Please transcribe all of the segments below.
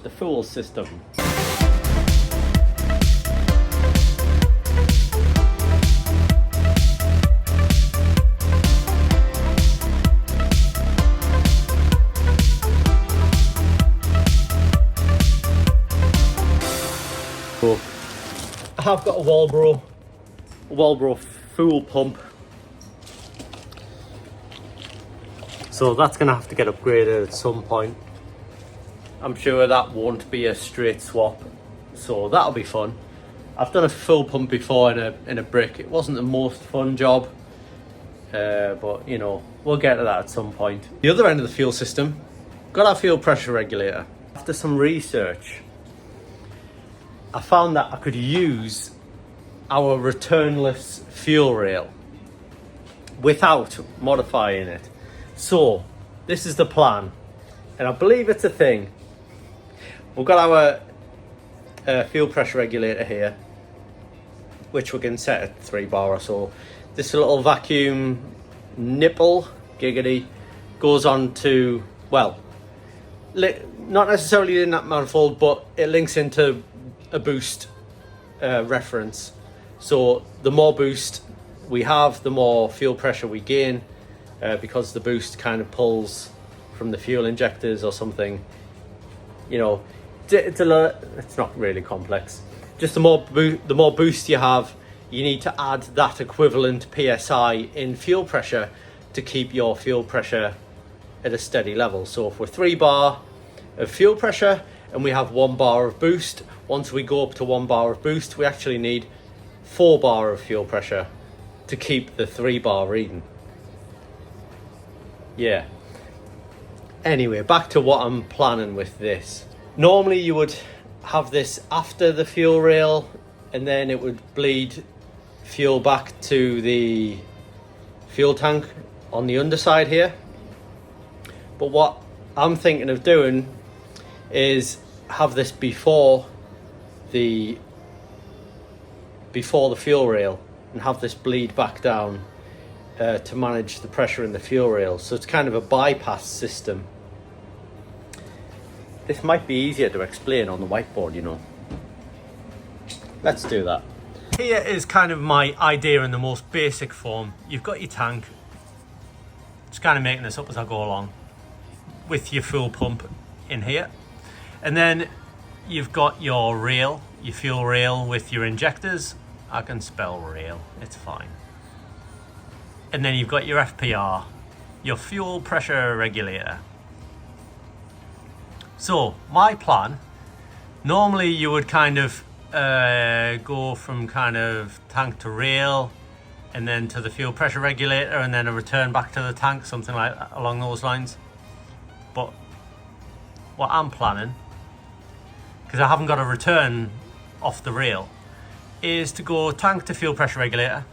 the fuel system. I have got a Walbro fuel pump, so that's going to have to get upgraded at some point. I'm sure that won't be a straight swap, so that'll be fun. I've done a full pump before in a brick. It wasn't the most fun job, but you know, we'll get to that at some point. The other end of the fuel system, got our fuel pressure regulator. After some research, I found that I could use our returnless fuel rail without modifying it. So this is the plan, and I believe it's a thing. We've got our fuel pressure regulator here, which we can set at 3 bar or so. This little vacuum nipple giggity goes on to, well, not necessarily in that manifold, but it links into a boost reference. So the more boost we have, the more fuel pressure we gain, because the boost kind of pulls from the fuel injectors or something. You know, it's not really complex. Just the more boost you have, you need to add that equivalent PSI in fuel pressure to keep your fuel pressure at a steady level. So if we're 3 bar of fuel pressure and we have 1 bar of boost, once we go up to 1 bar of boost, we actually need 4 bar of fuel pressure to keep the 3 bar reading. Yeah. Anyway, back to what I'm planning with this. Normally you would have this after the fuel rail, and then it would bleed fuel back to the fuel tank on the underside here. But what I'm thinking of doing is have this before the fuel rail and have this bleed back down to manage the pressure in the fuel rail. So it's kind of a bypass system. This might be easier to explain on the whiteboard, you know. Let's do that. Here is kind of my idea in the most basic form. You've got your tank, just kind of making this up as I go along, with your fuel pump in here. And then you've got your rail, your fuel rail with your injectors. I can spell rail, it's fine. And then you've got your FPR, your fuel pressure regulator. So my plan, normally you would kind of go from kind of tank to rail, and then to the fuel pressure regulator, and then a return back to the tank, something like that, along those lines. But what I'm planning, because I haven't got a return off the rail, is to go tank to fuel pressure regulator,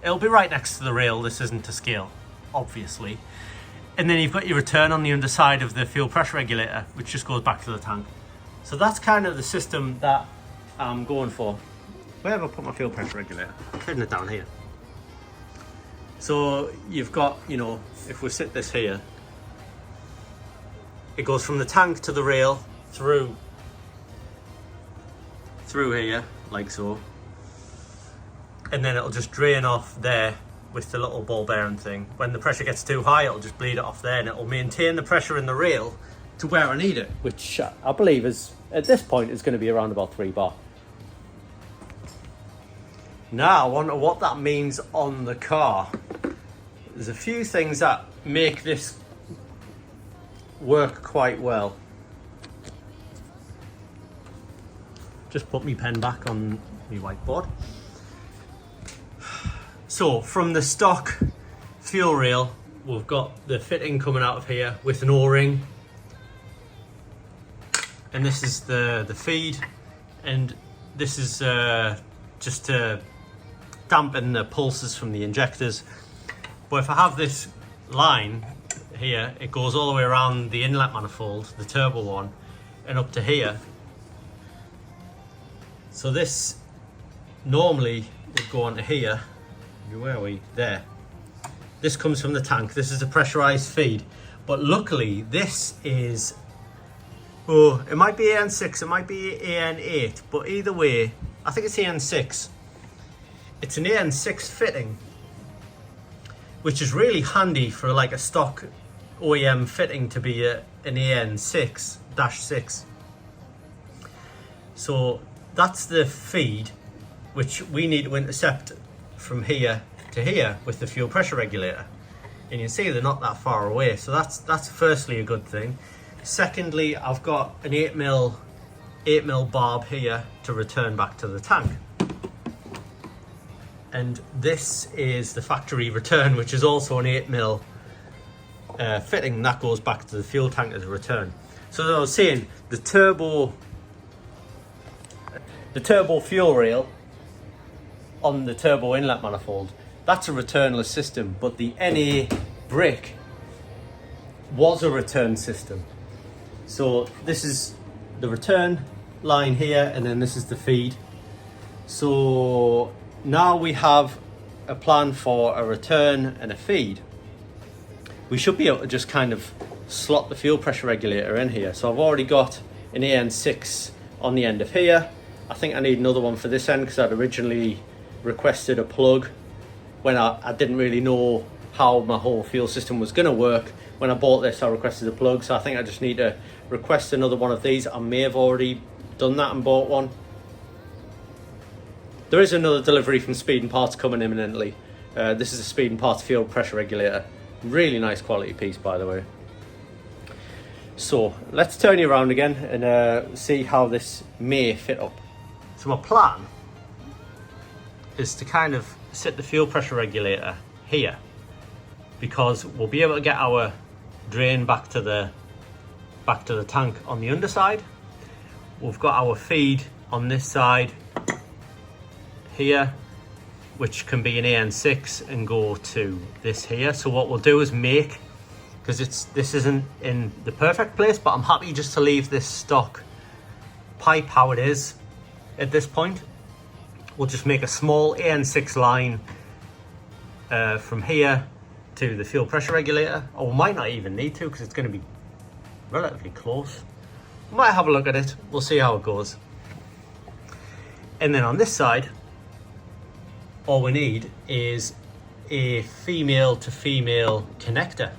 it'll be right next to the rail. This isn't to scale, obviously. And then you've got your return on the underside of the fuel pressure regulator, which just goes back to the tank. So that's kind of the system that I'm going for. Where have I put my fuel pressure regulator? I'm putting it down here. So you've got, you know, if we sit this here, it goes from the tank to the rail through here, like so. And then it'll just drain off there with the little ball bearing thing. When the pressure gets too high, it'll just bleed it off there, and it'll maintain the pressure in the rail to where I need it, which I believe is, at this point, is going to be around about 3 bar. Now, I wonder what that means on the car. There's a few things that make this work quite well. Just put my pen back on my whiteboard. So from the stock fuel rail, we've got the fitting coming out of here with an O-ring, and this is the feed, and this is just to dampen the pulses from the injectors. But if I have this line here, it goes all the way around the inlet manifold, the turbo one, and up to here. So this normally would go onto here. Where are we? There. This comes from the tank. This is a pressurized feed. But luckily, this is Oh, it might be AN6, it might be AN8, but either way, I think it's AN6. It's an AN6 fitting, which is really handy for like a stock OEM fitting to be an AN6-6. So that's the feed which we need to intercept from here to here with the fuel pressure regulator. And you can see they're not that far away, so that's firstly a good thing. Secondly, I've got an 8mm barb here to return back to the tank. And this is the factory return, which is also an 8mm fitting that goes back to the fuel tank as a return. So as I was saying, the turbo fuel rail on the turbo inlet manifold, that's a returnless system, but the NA brick was a return system. So this is the return line here, and then this is the feed. So now we have a plan for a return and a feed. We should be able to just kind of slot the fuel pressure regulator in here. So I've already got an AN6 on the end of here. I think I need another one for this end because I'd originally requested a plug when I didn't really know how my whole fuel system was going to work. When I bought this, I requested a plug, so I think I just need to request another one of these. I may have already done that and bought one. There is another delivery from Speeding Parts coming imminently. This is a Speeding Parts fuel pressure regulator. Really nice quality piece, by the way. So let's turn you around again and see how this may fit up. So my plan is to kind of sit the fuel pressure regulator here, because we'll be able to get our drain back to the tank on the underside. We've got our feed on this side here, which can be an AN6 and go to this here. So what we'll do is make, because this isn't in the perfect place, but I'm happy just to leave this stock pipe how it is at this point. We'll just make a small AN6 line from here to the fuel pressure regulator, or we might not even need to because it's going to be relatively close. We might have a look at it, we'll see how it goes. And then on this side, all we need is a female to female connector.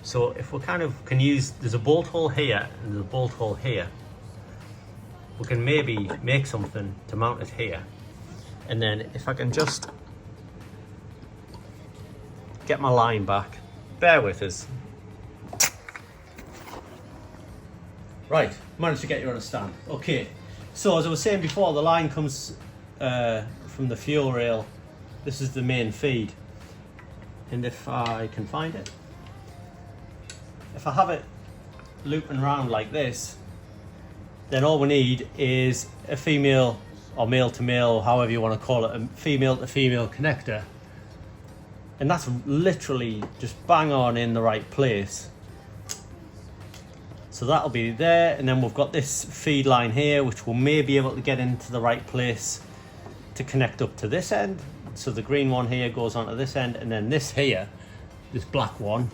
So if we kind of can use, there's a bolt hole here and there's a bolt hole here. We can maybe make something to mount it here. And then if I can just get my line back, bear with us. Right, managed to get you on a stand. Okay, so as I was saying before, the line comes from the fuel rail. This is the main feed. And if I can find it, if I have it looping around like this, then all we need is a female or male to male, however you want to call it, a female to female connector. And that's literally just bang on in the right place. So that'll be there, and then we've got this feed line here, which we may be able to get into the right place to connect up to this end. So the green one here goes onto this end, and then this here, this black one,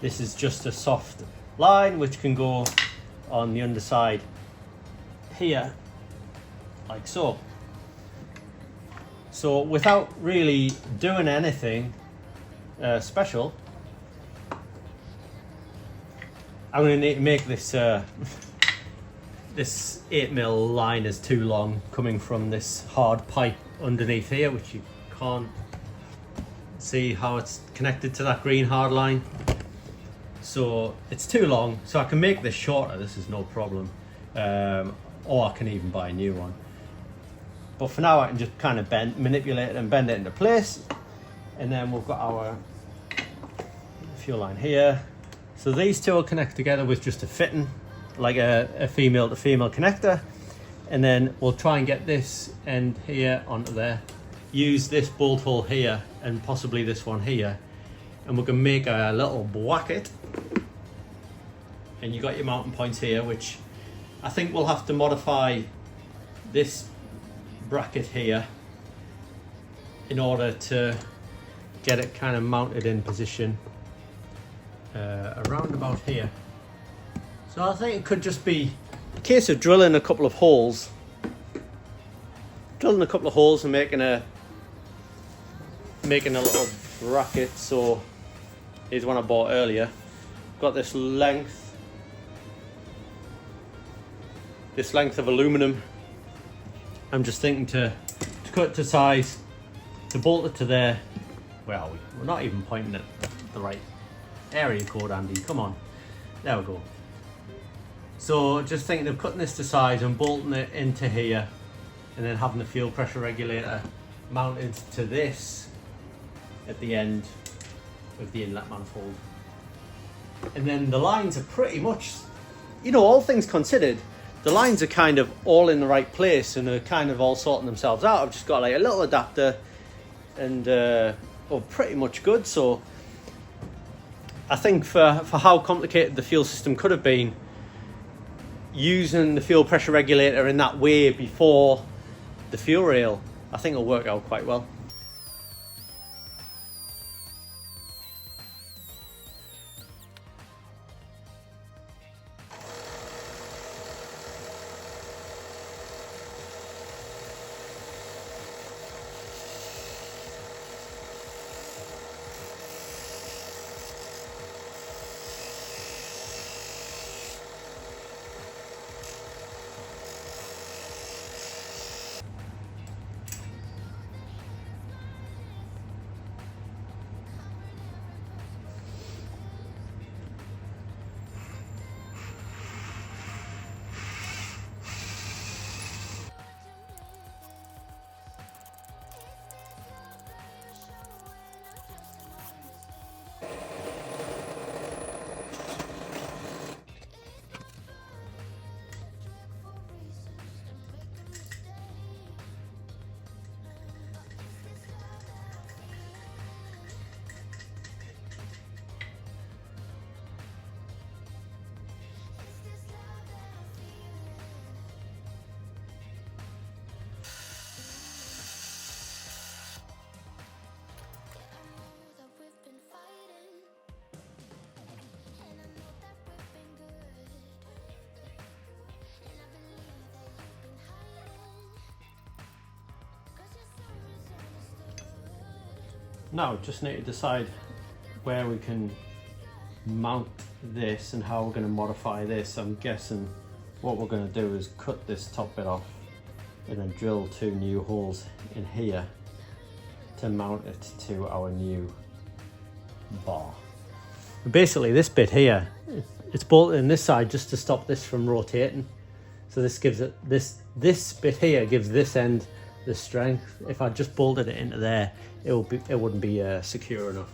this is just a soft line which can go on the underside here, like so. So without really doing anything special, I'm going to need to make this this 8mm line is too long coming from this hard pipe underneath here, which you can't see how it's connected to that green hard line. So it's too long, so I can make this shorter, this is no problem, or I can even buy a new one. But for now I can just kind of manipulate it and bend it into place. And then we've got our fuel line here. So these two will connect together with just a fitting, like a female to female connector. And then we'll try and get this end here onto there. Use this bolt hole here and possibly this one here. And we can make a little bracket. And you got your mounting points here, which I think we'll have to modify this bracket here in order to get it kind of mounted in position around about here. So I think it could just be a case of drilling a couple of holes. Drilling a couple of holes and making a little bracket. So here's one I bought earlier. Got this length of aluminum. I'm just thinking to cut it to size, to bolt it to there. Where are we? We're not even pointing at the right area code, Andy. Come on. There we go. So just thinking of cutting this to size and bolting it into here, and then having the fuel pressure regulator mounted to this at the end of the inlet manifold. And then the lines are pretty much, you know, all things considered, the lines are kind of all in the right place and are kind of all sorting themselves out. I've just got like a little adapter and pretty much good. So I think for how complicated the fuel system could have been, using the fuel pressure regulator in that way before the fuel rail, I think it'll work out quite well. Now just need to decide where we can mount this and how we're going to modify this. I'm guessing what we're going to do is cut this top bit off and then drill 2 new holes in here to mount it to our new bar. And basically this bit here, it's bolted in this side just to stop this from rotating. So this gives it, this bit here gives this end the strength. If I just bolted it into there, it wouldn't be secure enough.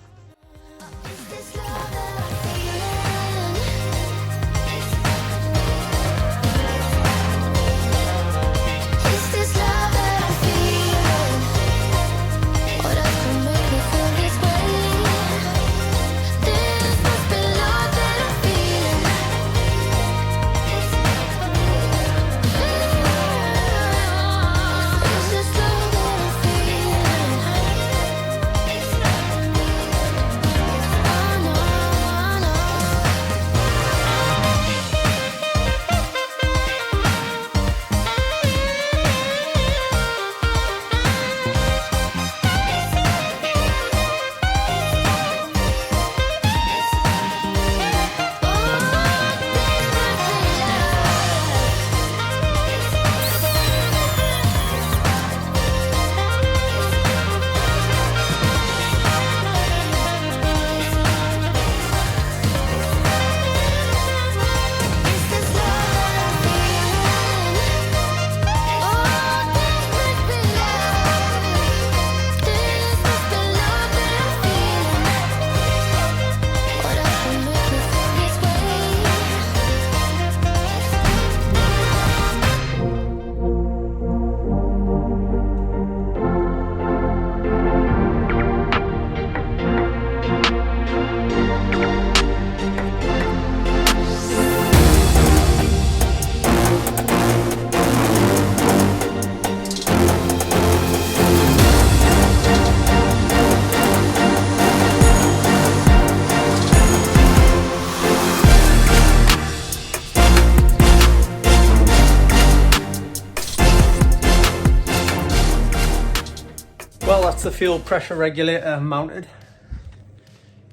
that's the fuel pressure regulator mounted.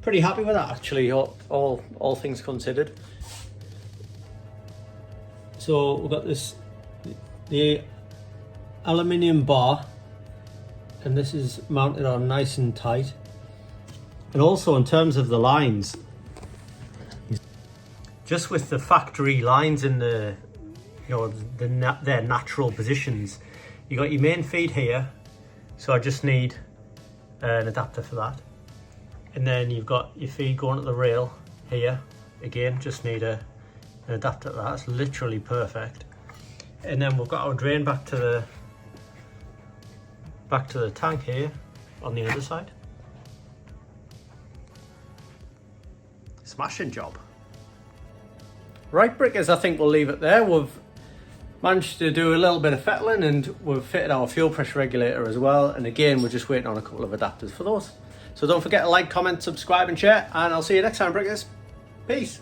Pretty happy with that actually, all things considered. So we've got the aluminium bar, and this is mounted on nice and tight. And also in terms of the lines, just with the factory lines in the, their natural positions, you got your main feed here, so I just need an adapter for that. And then you've got your feed going at the rail here, again just need an adapter to that. That's literally perfect. And then we've got our drain back to the tank here on the other side. Smashing job. Right, Brickers, I think we'll leave it there. We've managed to do a little bit of fettling and we've fitted our fuel pressure regulator as well. And again, we're just waiting on a couple of adapters for those. So don't forget to like, comment, subscribe and share, and I'll see you next time, Brickers. Peace.